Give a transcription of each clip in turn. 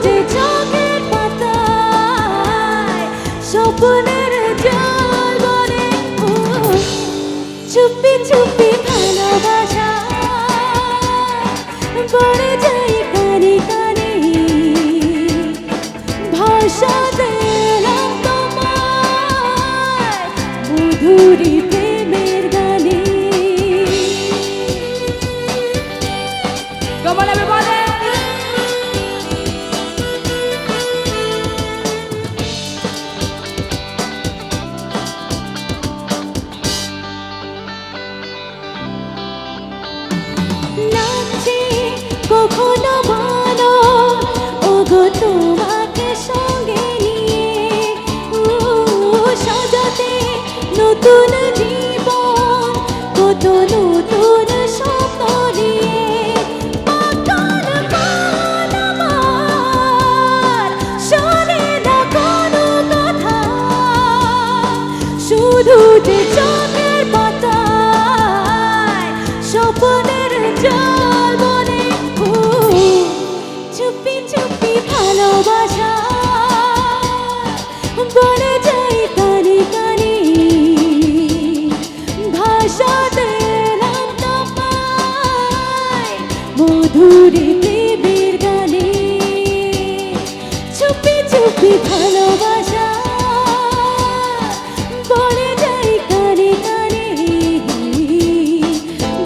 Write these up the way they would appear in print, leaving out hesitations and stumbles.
যে চোখের পাতায় স্বপ্নের জল বলে চুপি চুপি ভালোবাসা পড়ে যাই কানে কানে ভাষা দিলাম তোমায় মধুরী প্রেমের গানে Come on, everybody! নাচে কখনো বলো ওগো তোমাকে সঙ্গে নিয়ে সাজাতে নতুন জীবন কত নতুন স্বপ্ন নিয়ে পাগল মন আমার শোনে না কোনো কথা শুধু যে চোখের পাতায় স্বপ্নের জল বলে চুপি চুপি ভালোবাসা বলে যাই কানে কানে ভাষা দিলাম তোমায় মধুরী প্রেমের গানে চুপি চুপি ভালোবাসা বলে যাই কানে কানে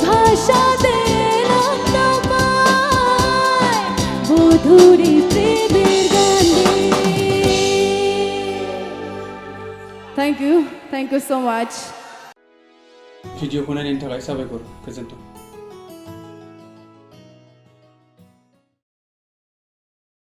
ভাষা দিলাম তোমায় মধুরী প্রেমের গানে Thank you so much. भिडिअखौ नायनायनि थाखाय साबायखर गोजोन्थों।